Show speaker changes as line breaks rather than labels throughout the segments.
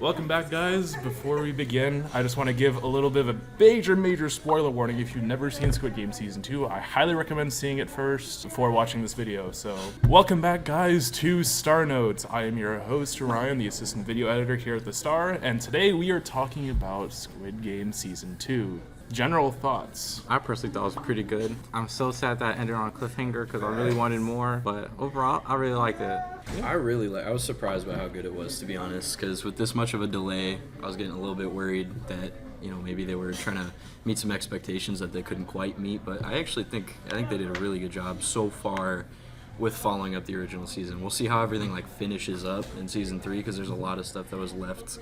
Welcome back, guys. Before we begin, I just want to give a little bit of a major spoiler warning. If you've never seen Squid Game Season 2, I highly recommend seeing it first before watching this video. So, welcome back, guys, to StarNotes. I am your host, Ryan, the assistant video editor here at the Star, and today we are talking about Squid Game Season 2. General thoughts?
I personally thought it was pretty good. I'm so sad that it ended on a cliffhanger because I really wanted more, but overall, I really liked it.
I was surprised by how good it was, to be honest, because with this much of a delay, I was getting a little bit worried that, maybe they were trying to meet some expectations that they couldn't quite meet, but I think they did a really good job so far with following up the original season. We'll see how everything finishes up in season 3, because there's a lot of stuff that was left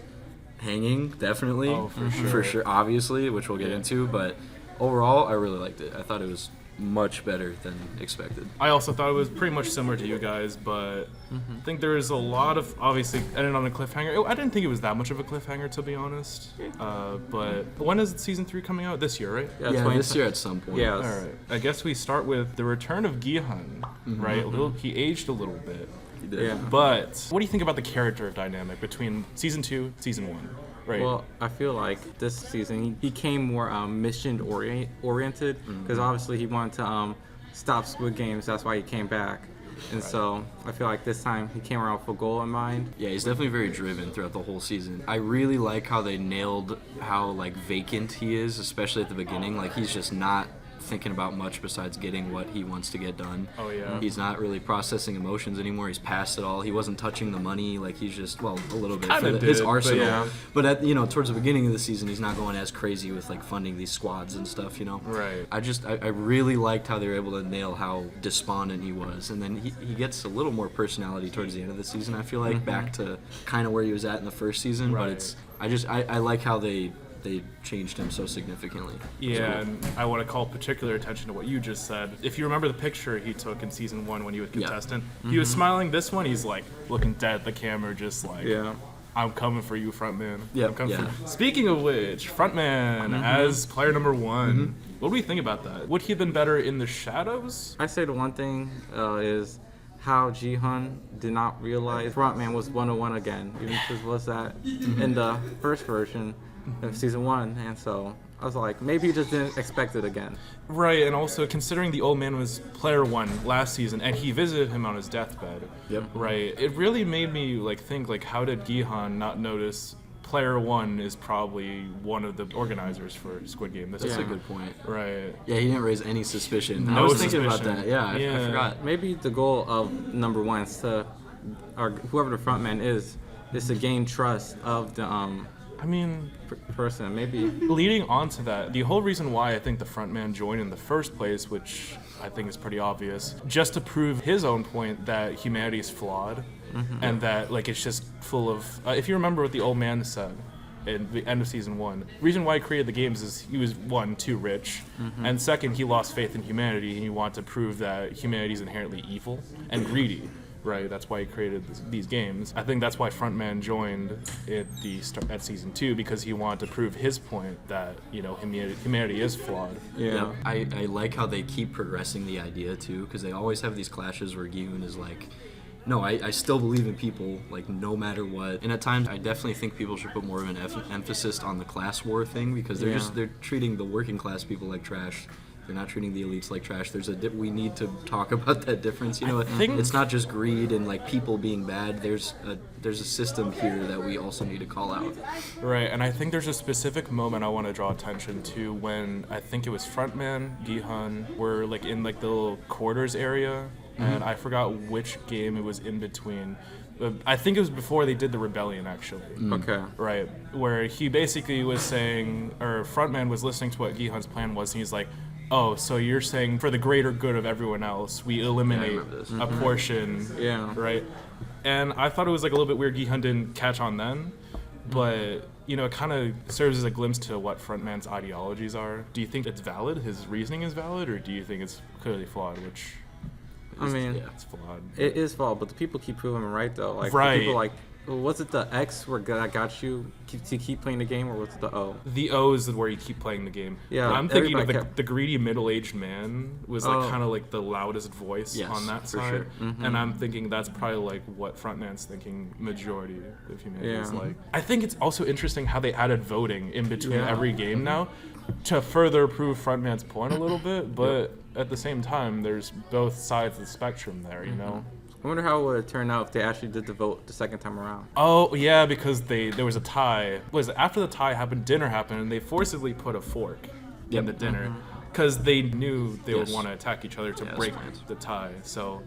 hanging, definitely.
Oh, for sure,
obviously, which we'll get into, but overall, I really liked it. I thought it was much better than expected.
I also thought it was pretty much similar to you guys, but I think there is a lot of, obviously, ended on a cliffhanger. I didn't think it was that much of a cliffhanger, to be honest. But when is season 3 coming out? This year, right?
Yeah, this year at some point.
Yeah.
All right. I guess we start with the return of Gi-hun, right? He aged a little bit.
He did.
Yeah.
But what do you think about the character dynamic between season 2, season 1? Right.
Well, I feel like this season he became more mission oriented because obviously he wanted to stop Squid Games. That's why he came back. And so I feel like this time he came around with a goal in mind.
Yeah, he's definitely very driven throughout the whole season. I really like how they nailed how vacant he is, especially at the beginning. He's just not thinking about much besides getting what he wants to get done.
Oh yeah.
He's not really processing emotions anymore. He's past it all. He wasn't touching the money. He's just a little bit for his arsenal.
yeah.
But at towards the beginning of the season, he's not going as crazy with funding these squads and stuff.
Right.
I really liked how they were able to nail how despondent he was, and then he gets a little more personality towards the end of the season. I feel back to kind of where he was at in the first season.
Right.
But I like how they changed him so significantly.
Yeah, and I want to call particular attention to what you just said. If you remember the picture he took in season 1 when he was contestant, he was smiling. This one, he's looking dead at the camera, just I'm coming for you, frontman.
Yeah,
I'm coming
yeah.
for you. Speaking of which, frontman as player number 1. What do we think about that? Would he have been better in the shadows?
I say the one thing is how Ji-hun did not realize Frontman was 101 again, even if it was that in the first version of season 1, and so I was like, maybe he just didn't expect it again.
Right, and also considering the old man was player 1 last season, and he visited him on his deathbed.
Yep.
Right, it really made me think how did Gi-hun not notice player 1 is probably one of the organizers for Squid Game.
That's a good point.
Right.
Yeah, he didn't raise any suspicion.
No
I was thinking
suspicion.
about that. Yeah, I forgot.
Maybe the goal of number 1 is to, or whoever the frontman is to gain trust of the person. Maybe
leading on to that, the whole reason why I think the frontman joined in the first place, which I think is pretty obvious, just to prove his own point that humanity is flawed, and that it's just full of. If you remember what the old man said in the end of season 1, the reason why he created the games is he was 1, too rich, and second, he lost faith in humanity, and he wanted to prove that humanity is inherently evil and greedy. Right, that's why he created these games. I think that's why Frontman joined at season 2, because he wanted to prove his point that humanity is flawed.
Yeah, I like how they keep progressing the idea too, because they always have these clashes where Gi-hun is no, I still believe in people, no matter what. And at times, I definitely think people should put more of an emphasis on the class war thing, because they're treating the working class people like trash. They're not treating the elites like trash. We need to talk about that difference. It's not just greed and people being bad. There's a system here that we also need to call out.
Right, and I think there's a specific moment I want to draw attention to when I think it was Frontman, Gi-hun, were in the little quarters area, and I forgot which game it was in between. I think it was before they did the rebellion, actually.
Okay.
Right, where he basically was saying, or Frontman was listening to what Gi-hun's plan was, and he's like, oh, so you're saying for the greater good of everyone else, we eliminate a portion, right? And I thought it was a little bit weird Gi-hun didn't catch on then, but it kind of serves as a glimpse to what Frontman's ideologies are. Do you think it's valid, his reasoning is valid, or do you think it's clearly flawed,
it's flawed. It is flawed, but the people keep proving him right, though.
Right.
People Was it the X where that got you to keep playing the game, or was it the O?
The O is where you keep playing the game.
Yeah,
I'm thinking of
everybody
the greedy middle-aged man was like
Oh.
kind of like the loudest voice
Yes,
on that
for
side,
sure.
and I'm thinking that's probably like what Frontman's thinking. Majority of humanity is
Yeah.
like. I think it's also interesting how they added voting in between
Yeah.
every game now, to further prove Frontman's point a little bit, but at the same time, there's both sides of the spectrum there, you know.
I wonder how it would turn out if they actually did the vote the second time around.
Oh yeah, because there was a tie. Was after the tie happened, dinner happened, and they forcibly put a fork in the dinner because they knew they would
Yes.
want to attack each other to
Yeah,
break
that's right.
the tie. So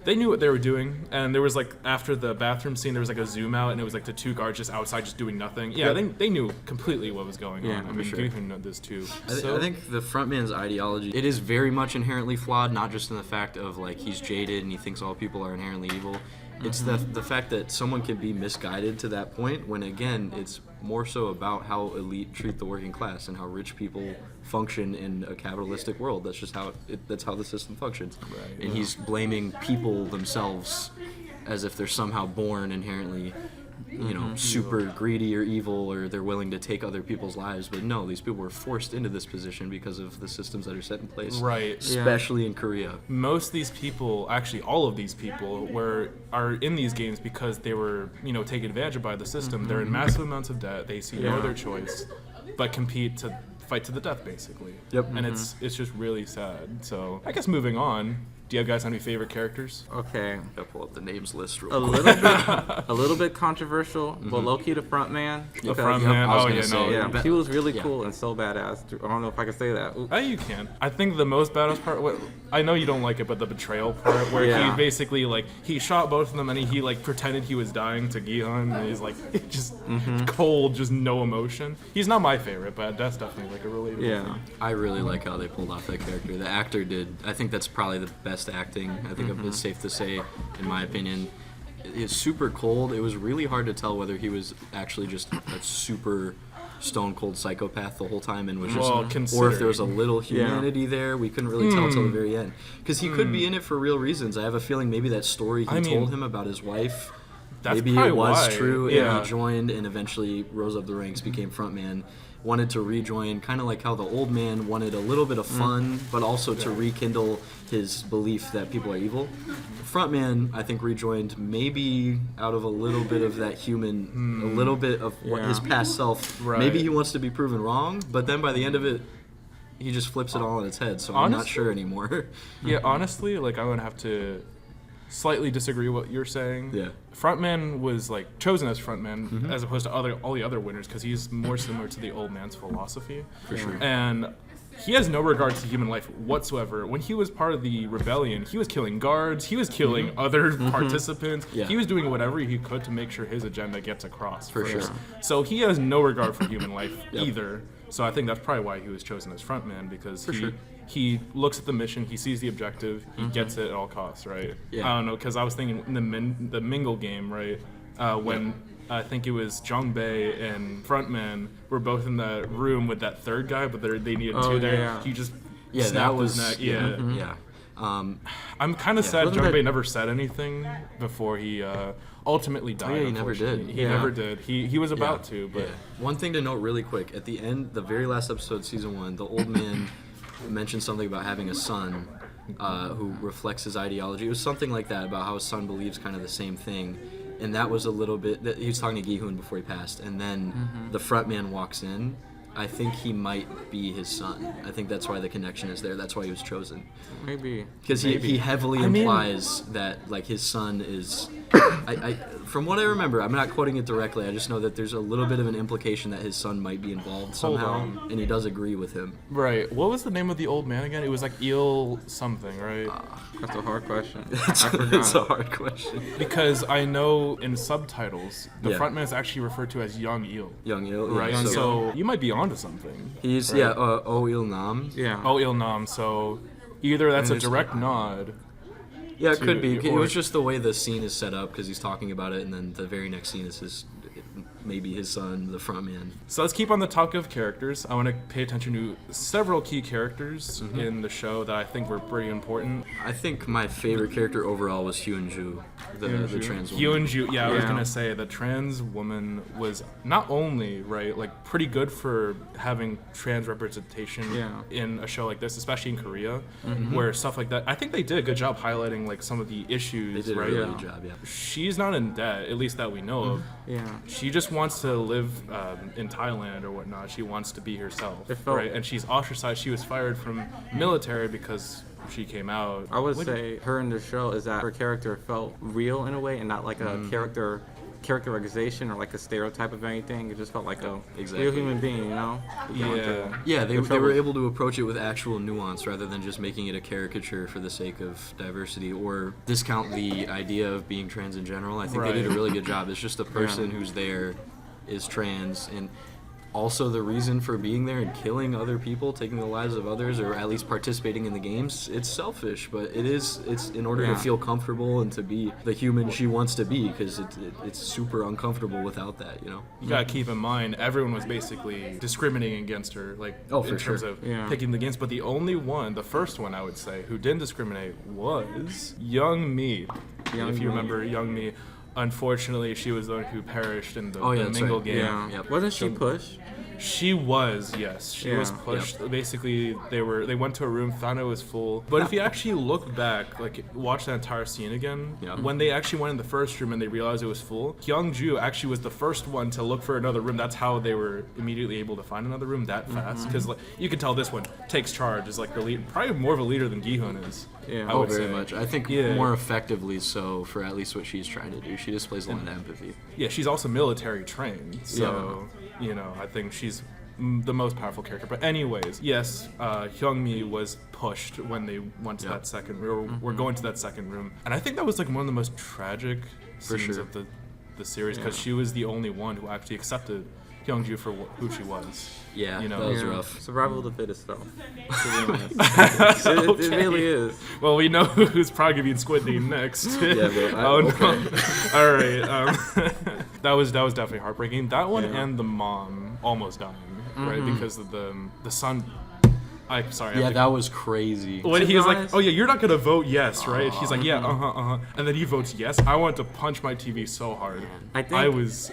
they knew what they were doing, and there was like after the bathroom scene, there was like a zoom out, and it was like the two guards just outside, just doing nothing. Yeah, they knew completely what was going
Yeah,
on. I
for
mean,
sure.
you know this too.
I think the frontman's ideology, it is very much inherently flawed, not just in the fact of like he's jaded and he thinks all people are inherently evil. It's the fact that someone can be misguided to that point when again it's more so about how elite treat the working class and how rich people function in a capitalistic world. That's just how that's how the system functions.
Right.
And he's blaming people themselves as if they're somehow born inherently, you know, super greedy or evil, or they're willing to take other people's lives. But no, these people were forced into this position because of the systems that are set in place.
Right.
Especially in Korea.
Most of these people, actually all of these people, are in these games because they were, you know, taken advantage of by the system. They're in massive amounts of debt. They see no other choice but compete to fight to the death, basically.
Yep.
And it's just really sad. So I guess moving on. Do you guys have any favorite characters?
Okay,
I'll pull up the names list
a
real quick.
little bit controversial, but low-key the front man.
The
because-
front
Yep,
man.
I was
Oh
gonna
yeah,
say,
no.
Yeah,
bet-
he was really
yeah.
cool and so badass. I don't know if I can say that. Ooh.
You can. I think the most badass part. I know you don't like it, but the betrayal part, where
Yeah.
he basically like he shot both of them, and he like pretended he was dying to Gi-hun, and he's like just cold, just no emotion. He's not my favorite, but that's definitely like a relatable
Yeah.
thing.
I really like how they pulled off that character. The actor did. I think that's probably the best acting. I think it's safe to say, in my opinion. It's super cold. It was really hard to tell whether he was actually just a super stone cold psychopath the whole time and was just,
Well,
or if there was a
considering-
little humanity there. We couldn't really tell till the very end because he could be in it for real reasons. I have a feeling maybe that story he
I mean,
told him about his wife.
that's
Maybe
probably
it was
why.
true,
Yeah.
and he joined and eventually rose up the ranks, became frontman. Wanted to rejoin, kind of like how the old man wanted a little bit of fun, but also to rekindle his belief that people are evil. Frontman, I think, rejoined maybe out of a little bit of that human, a little bit of what his
Yeah.
past self.
Right.
Maybe he wants to be proven wrong, but then by the end of it, he just flips it all on its head. So I'm not
Honestly-
sure anymore.
Yeah, honestly, like I would have to slightly disagree what you're saying.
Yeah.
Frontman was like chosen as frontman as opposed to all the other winners because he's more similar to the old man's philosophy.
For sure.
And he has no regard to human life whatsoever. When he was part of the rebellion, he was killing guards, he was killing other participants.
Yeah.
He was doing whatever he could to make sure his agenda gets across.
For
first.
sure.
So he has no regard for human life
Yep.
either. So I think that's probably why he was chosen as frontman because
For sure.
he looks at the mission, he sees the objective, he gets it at all costs, right?
Yeah.
I don't know, because I was thinking in the Mingle game, right? When I think it was Jung Bae and Frontman were both in the room with that third guy, but they needed
Oh,
two there.
yeah.
He just
Yeah,
snapped
that was
his neck. Yeah.
yeah.
I'm kind of sad
Wasn't
Jung
that-
Bae never said anything before he ultimately died.
yeah, he never did.
unfortunately. He
Yeah.
never did. He was about to, but
Yeah. One thing to note really quick, at the end, the very last episode, season 1, the old man mentioned something about having a son who reflects his ideology. It was something like that, about how his son believes kind of the same thing. And that was a little bit, he was talking to Gi-hun before he passed, and then the front man walks in. I think he might be his son. I think that's why the connection is there. That's why he was chosen.
Maybe.
Because he heavily
I mean-
implies that like his son is, from what I remember, I'm not quoting it directly. I just know that there's a little bit of an implication that his son might be involved somehow,
on.
and he does agree with him.
right. What was the name of the old man again? It was like Eel something, right?
That's a hard question.
It's
I
a
forgot.
hard question.
Because I know in subtitles, the
Yeah.
frontman is actually referred to as Young Eel,
Young Il,
right?
Yeah,
So you might be onto something.
he's
right?
Oh Il Nam.
Yeah.
Oh, Il Nam. So either that's a
And it's-
direct nod.
Yeah, it
to-
could be. It
or-
was just the way the scene is set up because he's talking about it, and then the very next scene is his maybe his son, the front man.
So let's keep on the topic of characters. I want to pay attention to several key characters in the show that I think were pretty important.
I think my favorite character overall was Hyun-ju, the trans woman.
Hyun-ju, I was gonna say the trans woman was not only like pretty good for having trans representation in a show like this, especially in Korea, where stuff like that. I think they did a good job highlighting like some of the issues.
They did
right?
a really good job. Yeah.
She's not in debt, at least that we know of.
Yeah.
She just wants to live in Thailand or whatnot. She wants to be herself, right? And she's ostracized. She was fired from military because she came out.
I would say her in the show is that her character felt real in a way, and not like a characterization or like a stereotype of anything. It just felt like a real human being, you know?
Yeah, they were able to approach it with actual nuance rather than just making it a caricature for the sake of diversity or discount the idea of being trans in general. I think they did a really good job. It's just a person who's there is trans, and also the reason for being there and killing other people, taking the lives of others, or at least participating in the games, it's selfish, but it's in order to feel comfortable and to be the human she wants to be, because it's super uncomfortable without that, you know?
You gotta keep in mind, everyone was basically discriminating against her, like, in terms of picking the games, but the only one, the first one I would say, who didn't discriminate was Young Mi. If you remember Young Mi. Unfortunately, she was the one who perished in the Mingle game.
Yeah. Yep. Wasn't she pushed?
She was, yes. She was pushed. Basically, they went to a room, found it was full. But if you actually look back, like watch that entire scene again, when they actually went in the first room and they realized it was full, Hyung-ju actually was the first one to look for another room. That's how they were immediately able to find another room that fast. Because like, you can tell this one takes charge, is like the lead, probably more of a leader than Gi-hun is.
Yeah.
I would
very
say.
much. I think more effectively so for at least what she's trying to do. She displays a lot of empathy.
Yeah, she's also military trained, so you know, I think she's the most powerful character. But anyways, yes, Hyung-mi was pushed when they went to that second room. We're going to that second room, and I think that was like one of the most tragic scenes of the series, because she was the only one who actually accepted Hyung-ju for who she was.
Yeah,
you know,
that was rough.
Survival of the fittest, though. It really is.
Well, we know who's probably gonna be in Squid Game next.
No.
All right. That was definitely heartbreaking. That one and the mom almost dying, right? Because of the son. I'm sorry.
Yeah, that was crazy.
When he was like, "Oh yeah, you're not gonna vote yes, right?" She's like, "Yeah, and then he votes yes. I wanted to punch my TV so hard. I was.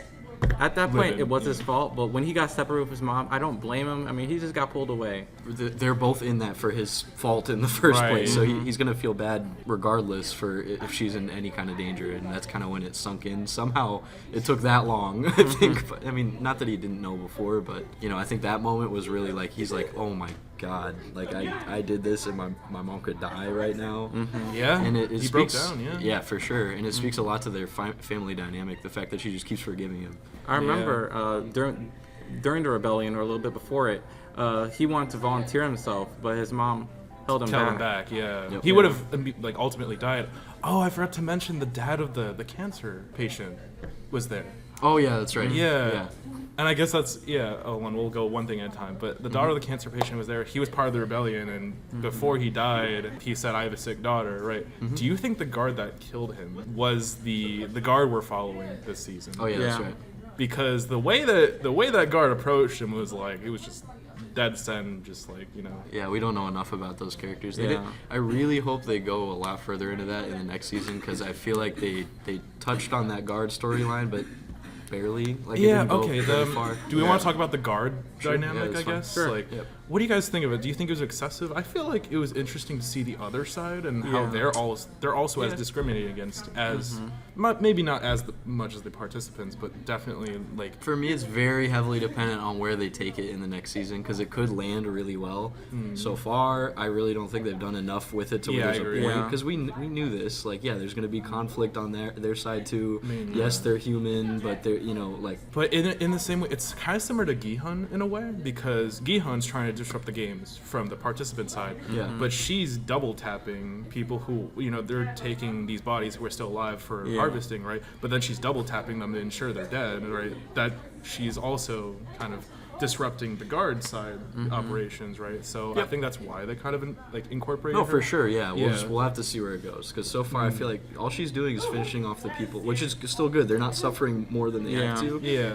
At that point, it was his fault, but when he got separated with his mom, I don't blame him. I mean, he just got pulled away.
They're both in that for his fault in the first place, so he's going to feel bad regardless for if she's in any kind of danger, and that's kind of when it sunk in. Somehow, it took that long, I think. But, I mean, not that he didn't know before, but, you know, I think that moment was really like, he's like, oh my God, like I did this and my mom could die right now.
Yeah,
and it
he
speaks,
broke down,
yeah, for sure, and it speaks a lot to their family dynamic, the fact that she just keeps forgiving him.
I remember during the rebellion, or a little bit before it, he wanted to volunteer himself, but his mom held him back.
He would have like ultimately died. Oh, I forgot to mention the dad of the cancer patient was there.
Oh yeah, that's right.
Yeah. And I guess that's, and we'll go one thing at a time. But the daughter of the cancer patient was there. He was part of the rebellion, and before he died, he said, "I have a sick daughter," right? Do you think the guard that killed him was the guard we're following this season?
Oh yeah, that's right.
Because the way that guard approached him was like, it was just dead send, just like, you know.
Yeah, we don't know enough about those characters. I really hope they go a lot further into that in the next season, because I feel like they touched on that guard storyline, but barely. Like, do we want to talk about the guard dynamic? I guess.
Sure.
Like, what do you guys think of it? Do you think it was excessive? I feel like it was interesting to see the other side and how they're also as discriminated against as maybe not as much as the participants, but definitely like.
For me, it's very heavily dependent on where they take it in the next season, because it could land really well. So far, I really don't think they've done enough with it to where there's a point, because we knew this. Like, there's going to be conflict on their side too. Yes, they're human, but they're, you know, like.
But in the same way, it's kind of similar to Gi-hun in a way, because Gi-hun's trying to disrupt the games from the participant side. But she's double tapping people who, you know, they're taking these bodies who are still alive for harvesting, right? But then she's double tapping them to ensure they're dead, right? That she's also kind of disrupting the guard side operations, right? So I think that's why they kind of incorporated
No,
her.
for sure, yeah.
Yeah.
We'll have to see where it goes. Because so far, I feel like all she's doing is finishing off the people, which is still good. They're not suffering more than they have to.
Yeah.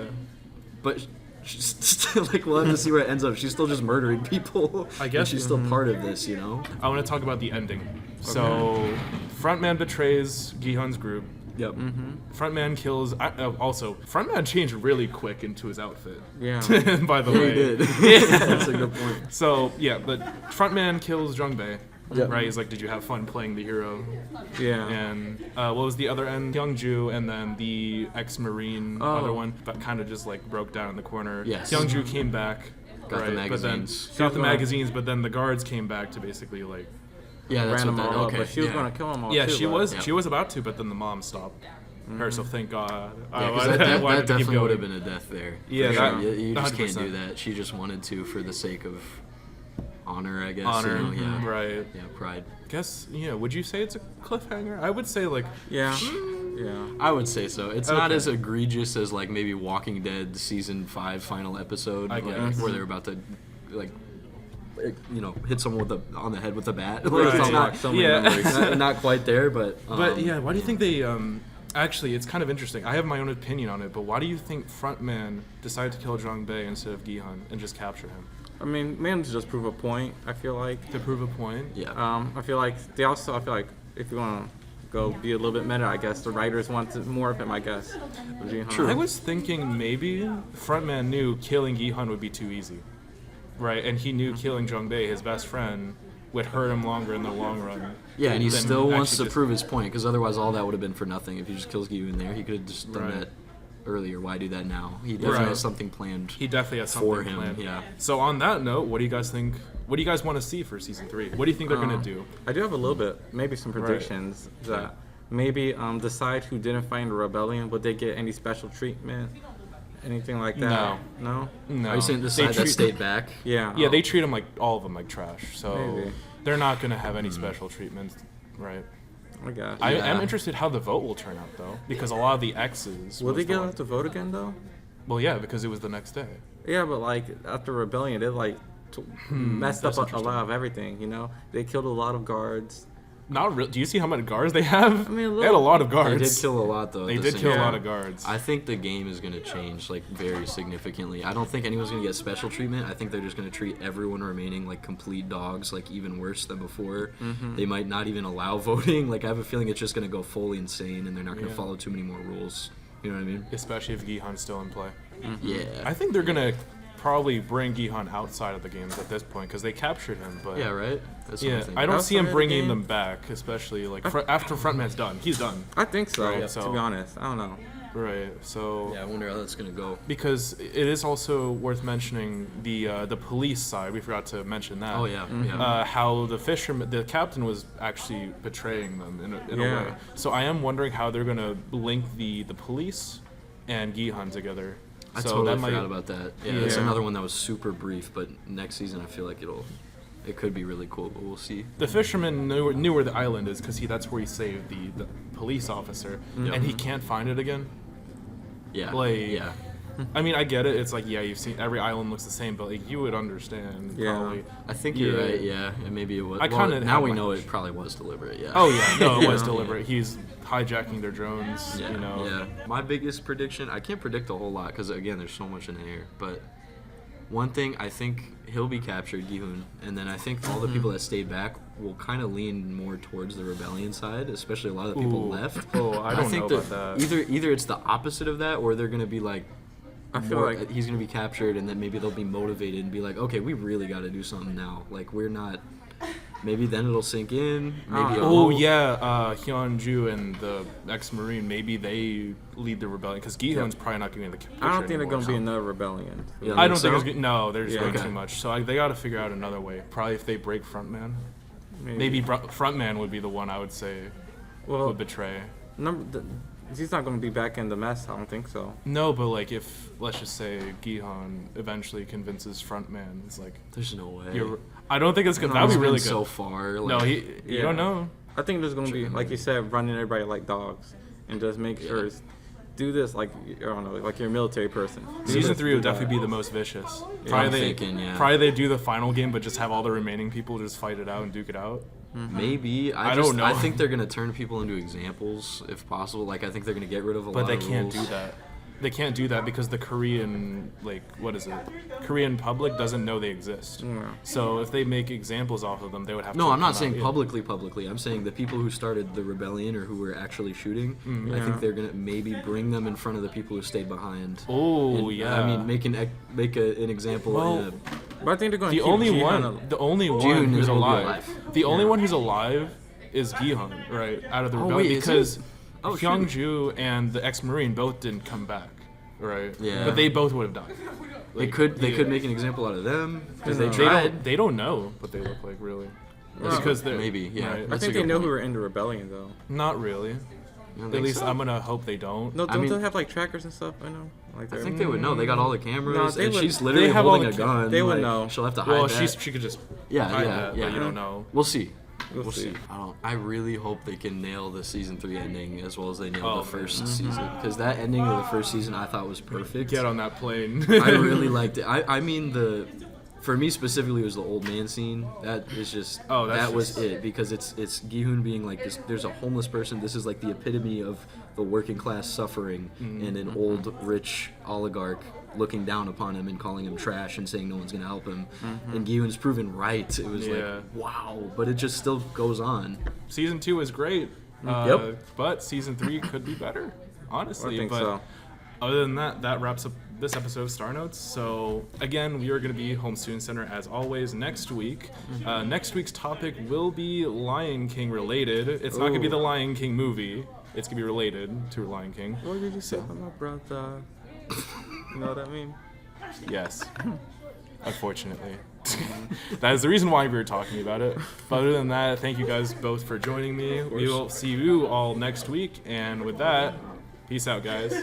But she's still, like, we'll have to see where it ends up. She's still just murdering people.
I guess.
And she's still part of this, you know?
I want to talk about the ending. So, Frontman betrays Gi-hun's group.
Yep.
Frontman kills. Also, Frontman changed really quick into his outfit.
Yeah.
By the
He
way.
did. That's a good point.
So, yeah, but Frontman kills Jungbei.
Yep.
Right? He's like, did you have fun playing the hero?
Yeah.
And what was the other end? Hyungju and then the ex-Marine other one, but kind of just like broke down in the corner.
Yes.
Hyungju came back.
Got the
But then
magazines.
got the magazines, but then the guards came back to basically like.
Yeah, that's
Ran
what
them
that,
all
okay.
up, but she was
yeah.
gonna kill them all
Yeah,
too.
she
but-
was.
Yeah.
She was about to, but then the mom stopped her. So thank God.
Yeah, 'cause
I
that
wanted to keep
definitely would have
going.
been a death there. For
Yeah,
sure.
that-
You just can't
100%.
do that. She just wanted to for the sake of honor, I guess.
Honor,
You know? Yeah.
right?
Yeah, pride.
Guess would you say it's a cliffhanger? I would say like
Yeah. Yeah.
I would say so. It's not
Okay.
as egregious as like maybe Walking Dead season 5 final episode,
I
like,
guess.
where they're about to like hit someone on the head with a bat.
Right.
Like, it's
Unlock
not,
so many
Yeah.
memories.
not quite there, but
But yeah, why do you think they? Actually, it's kind of interesting. I have my own opinion on it, but why do you think Frontman decided to kill Zhang Bei instead of Gi-hun and just capture him
I mean, man, to just prove a point. I feel like.
to prove a point?
yeah.
I feel like I feel like if you want to go be a little bit meta, I guess the writers wanted more of him. I guess.
True.
I was thinking maybe Frontman knew killing Gi-hun would be too easy, right? And he knew killing Zhang Bei, his best friend, would hurt him longer in the long run.
Yeah, and he
than
still wants
actually
to
just-
prove his point, because otherwise all that would have been for nothing. If he just kills you in there, he could have just done
Right.
that earlier. Why do that now? He definitely
Right.
has something planned.
He definitely has something
For him,
planned.
yeah.
So on that note, what do you guys think? What do you guys want to see for season 3? What do you think they're gonna do?
I do have a little bit, maybe some predictions that maybe decide who didn't find the rebellion. Would they get any special treatment? Anything like that? No.
No.
Are you saying the
They
side that
treat-
stayed back?
Yeah.
Yeah, they treat them like all of them like trash. So
Maybe.
they're not gonna have any special treatments, right?
I guess.
I
Yeah.
am interested how the vote will turn out though, because a lot of the X's.
Will
was
they
the
get
one-
out to vote again though?
Well, yeah, because it was the next day.
Yeah, but like after rebellion, they like messed up
that's
a lot of everything. You know, they killed a lot of guards.
Not real. Do you see how many guards they have?
I mean,
they had a lot of
They
guards.
did kill a lot, though. at
They
the
did
same
kill a
time.
lot of guards.
I think the game is going to change, like, very significantly. I don't think anyone's going to get special treatment. I think they're just going to treat everyone remaining like complete dogs, like, even worse than before. They might not even allow voting. Like, I have a feeling it's just going to go fully insane, and they're not going to
Yeah.
follow too many more rules. You know what I mean?
Especially if Gi-hun's still in play.
Yeah.
I think they're gonna probably bring Gi-hun outside of the games at this point because they captured him. But
Yeah, right? That's what I'm
yeah,
thinking.
I don't see him
Outside of the
bringing
game?
them back, especially like after Frontman's done. He's done,
I think so.
Right,
To
so-
be honest, I don't know.
right? So
Yeah, I wonder how that's going to go.
because it is also worth mentioning the police side. We forgot to mention that.
Oh, yeah. Yeah.
How the captain was actually betraying them in a
Yeah.
way. So I am wondering how they're gonna link the police and Gi-hun together.
I
So
totally
that might-
forgot about that. Yeah, it's
Yeah.
another one that was super brief, but next season I feel like it could be really cool, but we'll see.
The fisherman knew where the island is because that's where he saved the police officer, and he can't find it again.
Yeah.
Like,
yeah.
I mean, I get it. It's like, yeah, you've seen every island looks the same, but like you would understand.
Yeah.
Probably.
I think you're right. Yeah, and maybe it was.
I kinda
now
have
we
my-
know it probably was deliberate. Yeah.
Oh yeah, no, it was
Yeah.
deliberate. He's hijacking their drones.
Yeah.
You know.
Yeah. My biggest prediction. I can't predict a whole lot because again, there's so much in the air. But one thing, I think he'll be captured, Gi-hun, and then I think all the people that stayed back will kind of lean more towards the rebellion side, especially a lot of the people
Ooh.
left.
Oh, I don't
think
know about that.
Either it's the opposite of that, or they're gonna be like.
I feel
More,
like
he's gonna be captured, and then maybe they'll be motivated and be like, "Okay, we really got to do something now. Like, we're not." Maybe then it'll sink in. Maybe. it
Oh
won't.
yeah, Hyunju and the ex-marine. Maybe they lead the rebellion because Gi-hun's probably not getting the picture
I don't think
anymore.
there's gonna be another rebellion.
Yeah,
I don't
so?
think it's no. There's
Yeah.
way
Okay.
too much. So they got to figure out another way. Probably if they break Frontman. Maybe Frontman would be the one I would say
Well,
would betray.
he's not gonna be back in the mess. I don't think so.
No, but like if let's just say Gi-hun eventually convinces Frontman, it's like
There's no way.
I don't think it's good.
No,
That'd
he's
be really
been
good.
So far.
No,
Like,
you
Yeah.
don't know.
I think there's gonna be,
Chicken
like you
nuggets.
said, running everybody like dogs, and just make sure do this like I don't know, like you're a military person.
Season 3 would definitely be the most vicious.
I'm thinking, yeah.
Probably they do the final game, but just have all the remaining people just fight it out and duke it out.
Maybe. I
don't know.
I think they're gonna turn people into examples if possible. Like I think they're gonna get rid of a lot
But they
of
can't
rules.
do that. They can't do that because the Korean, like, what is it? Korean public doesn't know they exist.
Yeah.
So if they make examples off of them, they would have to.
No, I'm not
come
saying
out, yeah.
publicly. I'm saying the people who started the rebellion or who were actually shooting. I
Yeah.
think they're gonna maybe bring them in front of the people who stayed behind.
Oh,
And,
yeah.
I mean, make an example.
Well,
But I think they're going to
The
keep
only
Jihan
one, the only one
June
who's
will be
alive,
alive.
the only one who's alive is Gi-hun, right? Out of the rebellion,
wait, is
because
it? Oh, shoot.
Hyungju and the ex-marine both didn't come back, right?
Yeah.
But they both would have died.
They could make an example out of them because they
They
tried.
They don't know what they look like, really.
Well,
Because they're
maybe, yeah.
right?
I
That's
think
a
they
good
know
point.
who were in the rebellion though.
Not really.
You don't
At
think
least
so?
I'm gonna hope they don't.
No,
I
don't
mean-
they have like trackers and stuff? I know. Like
I
they're-
think they would know. They got all the cameras,
No, they
and
would-
she's literally
they have all
holding a
the
gun.
they would
like,
know.
She'll have to hide
Well,
that.
she could just
Yeah,
hide
yeah,
that,
yeah.
but you don't know.
We'll see.
We'll see.
I really hope they can nail the season 3 ending as well as they nailed
Oh,
the first season, because that ending of the first season I thought was perfect.
Get on that plane.
I really liked it. I mean for me specifically, it was the old man scene. That is just
That's
that was
just-
it, because it's Gi-hun being like this. There's a homeless person. This is like the epitome of the working class suffering, and an old rich oligarch looking down upon him and calling him trash and saying no one's gonna help him. And Gi-hun's proven right. It was
Yeah.
like wow, but it just still goes on.
Season 2 is great.
Yep.
But season 3 could be better, honestly.
I think
but
so.
Other than that, that wraps up this episode of StarNotes. So again, we are going to be Home Student Center as always next week. Next week's topic will be Lion King related. It's not going to be
Ooh.
the Lion King movie. It's going to be related to Lion King.
What did you say about my brother? You know what I mean?
Yes. Unfortunately. That is the reason why we were talking about it. But other than that, thank you guys both for joining me. We will see you all next week. And with that, peace out, guys.